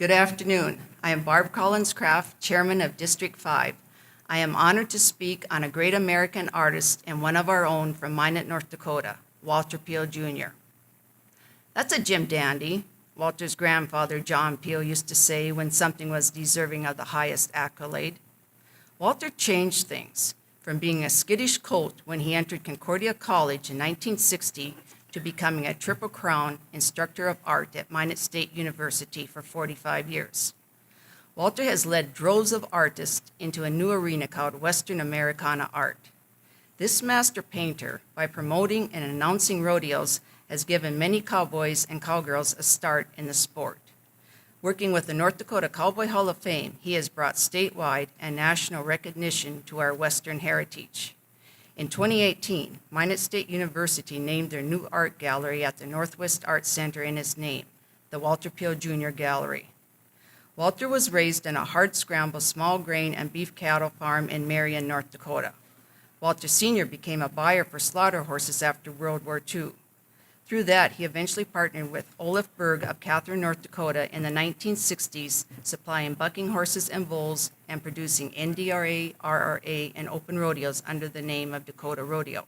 Good afternoon. I am Barb Collins-Craft, Chairman of District 5. I am honored to speak on a great American artist and one of our own from Minot, North Dakota, Walter Piehl Jr. That's a Jim dandy, Walter's grandfather, John Piehl, used to say when something was deserving of the highest accolade. Walter changed things from being a skittish colt when he entered Concordia College in 1960 to becoming a Triple Crown Instructor of Art at Minot State University for 45 years. Walter has led droves of artists into a new arena called Western Americana art. This master painter, by promoting and announcing rodeos, has given many cowboys and cowgirls a start in the sport. Working with the North Dakota Cowboy Hall of Fame, he has brought statewide and national recognition to our Western heritage. In 2018, Minot State University named their new art gallery at the Northwest Art Center in his name, the Walter Piehl Jr. Gallery. Walter was raised on a hard-scramble small grain and beef cattle farm in Marion, North Dakota. Walter Sr. became a buyer for slaughter horses after World War II. Through that, he eventually partnered with Olaf Berg of Catherine, North Dakota in the 1960s, supplying bucking horses and bulls and producing NDRA, RRA, and open rodeos under the name of Dakota Rodeo.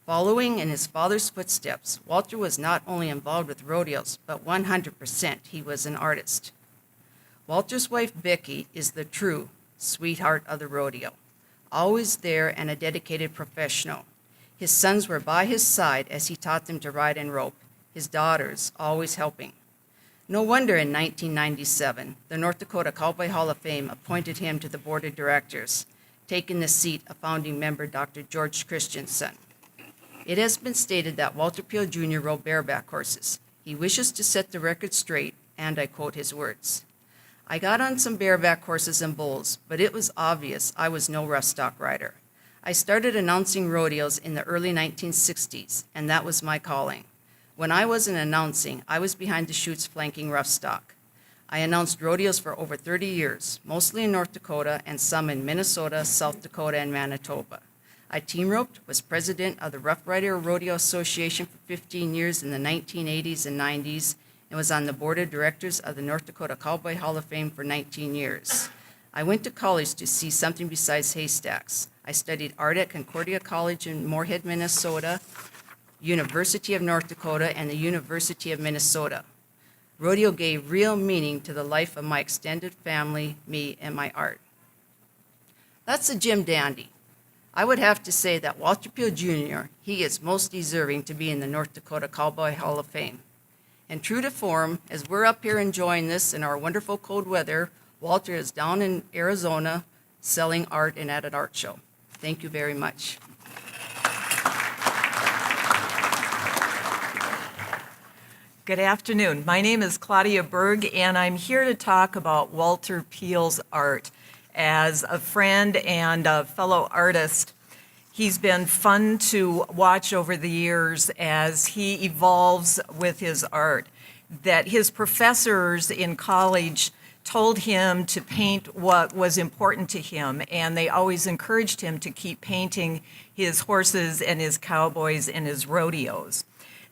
Following in his father's footsteps, Walter was not only involved with rodeos, but 100% he was an artist. Walter's wife, Becky, is the true sweetheart of the rodeo, always there and a dedicated professional. His sons were by his side as he taught them to ride and rope, his daughters always helping. No wonder in 1997, the North Dakota Cowboy Hall of Fame appointed him to the board of directors, taking the seat of founding member Dr. George Christensen. It has been stated that Walter Piehl Jr. rode bareback horses. He wishes to set the record straight, and I quote his words. I got on some bareback horses and bulls, but it was obvious I was no rough stock rider. I started announcing rodeos in the early 1960s, and that was my calling. When I wasn't announcing, I was behind the chutes flanking rough stock. I announced rodeos for over 30 years, mostly in North Dakota and some in Minnesota, South Dakota, and Manitoba. I team roped, was president of the Rough Rider Rodeo Association for 15 years in the 1980s and 90s, and was on the board of directors of the North Dakota Cowboy Hall of Fame for 19 years. I went to college to see something besides haystacks. I studied art at Concordia College in Moorhead, Minnesota, University of North Dakota, and the University of Minnesota. Rodeo gave real meaning to the life of my extended family, me, and my art. That's a Jim dandy. I would have to say that Walter Piehl Jr., he is most deserving to be in the North Dakota Cowboy Hall of Fame. And true to form, as we're up here enjoying this in our wonderful cold weather, Walter is down in Arizona selling art and at an art show. Thank you very much. Good afternoon. My name is Claudia Berg, and I'm here to talk about Walter Piehl's art. As a friend and a fellow artist, he's been fun to watch over the years as he evolves with his art. That his professors in college told him to paint what was important to him, and they always encouraged him to keep painting his horses and his cowboys and his rodeos.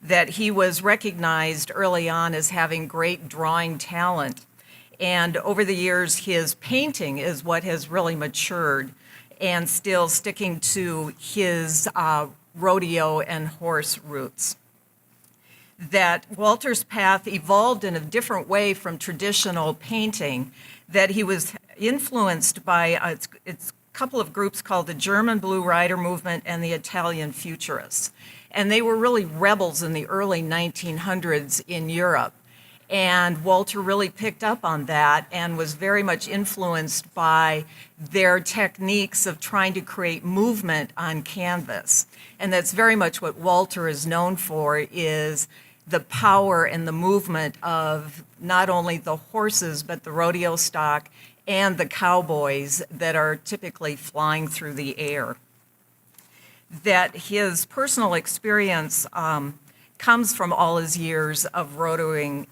That he was recognized early on as having great drawing talent, and over the years his painting is what has really matured and still sticking to his rodeo and horse roots. That Walter's path evolved in a different way from traditional painting, that he was influenced by a couple of groups called the German Blue Rider movement and the Italian Futurists. And they were really rebels in the early 1900s in Europe. And Walter really picked up on that and was very much influenced by their techniques of trying to create movement on canvas. And that's very much what Walter is known for, is the power and the movement of not only the horses, but the rodeo stock and the cowboys that are typically flying through the air. That his personal experience comes from all his years of rodeoing,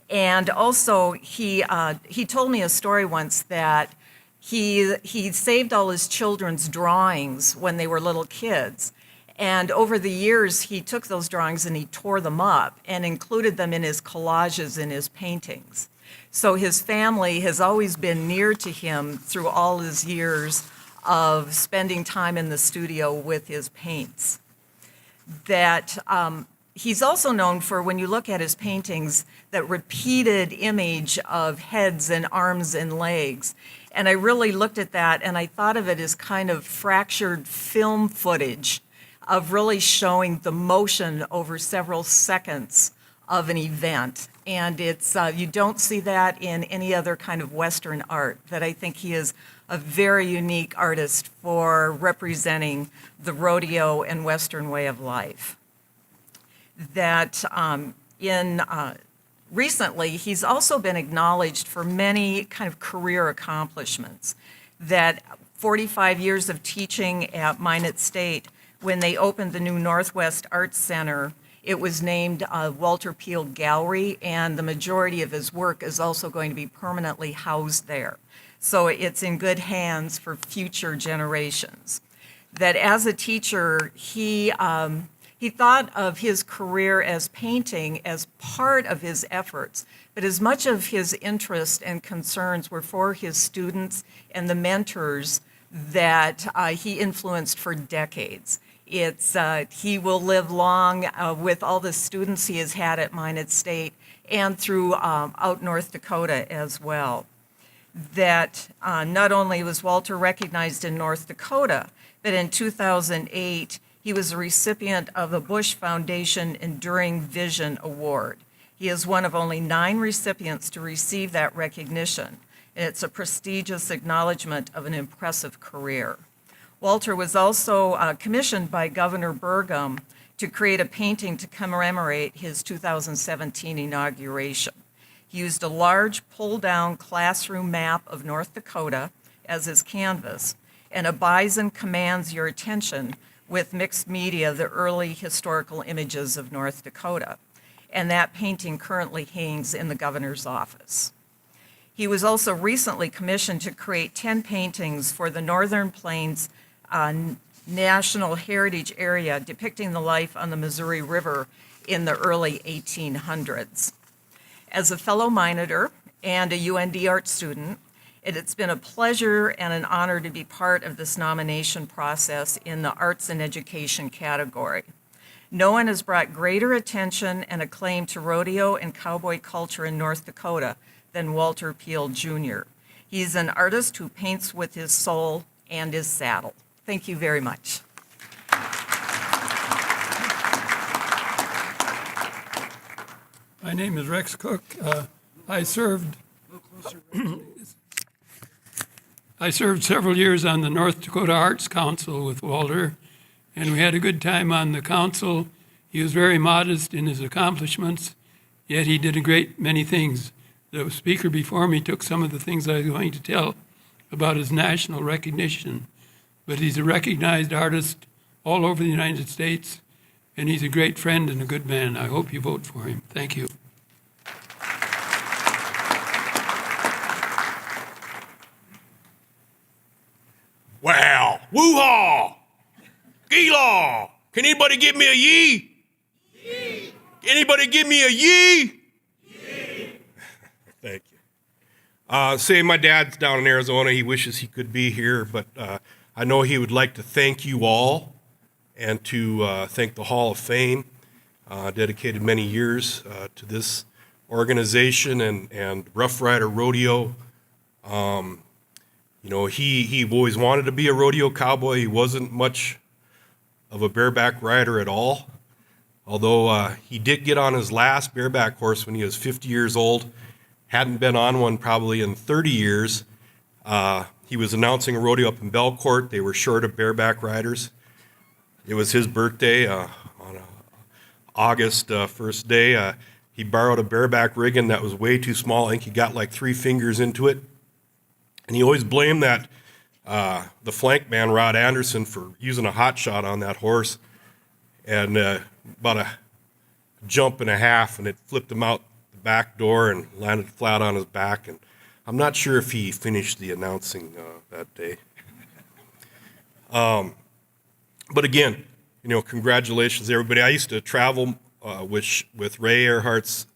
and also he told me a story once that he saved all his children's drawings when they were little kids, And over the years, he took those drawings and he tore them up and included them in his collages in his paintings. So his family has always been near to him through all his years of spending time in the studio with his paints. That he's also known for, when you look at his paintings, that repeated image of heads and arms and legs. And I really looked at that and I thought of it as kind of fractured film footage of really showing the motion over several seconds of an event. And it's you don't see that in any other kind of Western art, that I think he is a very unique artist for representing the rodeo and Western way of life. That recently, he's also been acknowledged for many kind of career accomplishments. That 45 years of teaching at Minot State, when they opened the new Northwest Arts Center, it was named Walter Piehl Gallery, and the majority of his work is also going to be permanently housed there. So it's in good hands for future generations. That as a teacher, he thought of his career as painting as part of his efforts, but as much of his interest and concerns were for his students and the mentors that he influenced for decades. He will live long with all the students he has had at Minot State and through out North Dakota as well. That not only was Walter recognized in North Dakota, but in 2008, he was a recipient of the Bush Foundation Enduring Vision Award. He is one of only 9 recipients to receive that recognition, and it's a prestigious acknowledgement of an impressive career. Walter was also commissioned by Governor Burgum to create a painting to commemorate his 2017 inauguration. He used a large pull-down classroom map of North Dakota as his canvas, and a bison commands your attention with mixed media, the early historical images of North Dakota. And that painting currently hangs in the governor's office. He was also recently commissioned to create 10 paintings for the Northern Plains National Heritage Area depicting the life on the Missouri River in the early 1800s. As a fellow Minoter and a UND art student, it's been a pleasure and an honor to be part of this nomination process in the Arts and Education category. No one has brought greater attention and acclaim to rodeo and cowboy culture in North Dakota than Walter Piehl Jr. He's an artist who paints with his soul and his saddle. Thank you very much. My name is Rex Cook. I served several years on the North Dakota Arts Council with Walter, and we had a good time on the council. He was very modest in his accomplishments, yet he did a great many things. The speaker before me took some of the things I was going to tell about his national recognition, but he's a recognized artist all over the United States, and he's a great friend and a good man. I hope you vote for him. Thank you. Wow, woo-haw, gee-law. Can anybody give me a yee? Yee. Anybody give me a yee? Yee. Thank you. Say my dad's down in Arizona. He wishes he could be here, but I know he would like to thank you all and to thank the Hall of Fame. Dedicated many years to this organization and Rough Rider Rodeo. You know, he always wanted to be a rodeo cowboy. He wasn't much of a bareback rider at all, although he did get on his last bareback horse when he was 50 years old. Hadn't been on one probably in 30 years. He was announcing a rodeo up in Belcourt. They were short of bareback riders. It was his birthday on August 1st day. He borrowed a bareback rigging that was way too small. I think he got like 3 fingers into it. And he always blamed that the flank man, Rod Anderson, for using a hot shot on that horse. And about a jump and a half, and it flipped him out the back door and landed flat on his back. And I'm not sure if he finished the announcing that day. But again, Congratulations, everybody. I used to travel with Ray Earhart's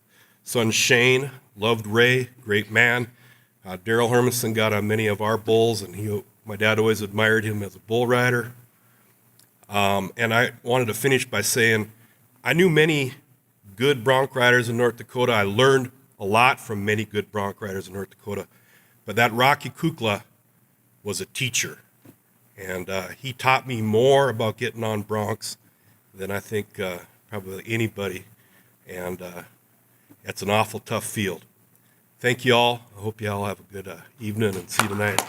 son Shane. Loved Ray, great man. Daryl Hermanson got on many of our bulls, and my dad always admired him as a bull rider. And I wanted to finish by saying I knew many good bronc riders in North Dakota. I learned a lot from many good bronc riders in North Dakota. But that Rocky Kukla was a teacher. And he taught me more about getting on broncs than I think probably anybody. And it's an awful tough field. Thank you all. I hope you all have a good evening and see you tonight.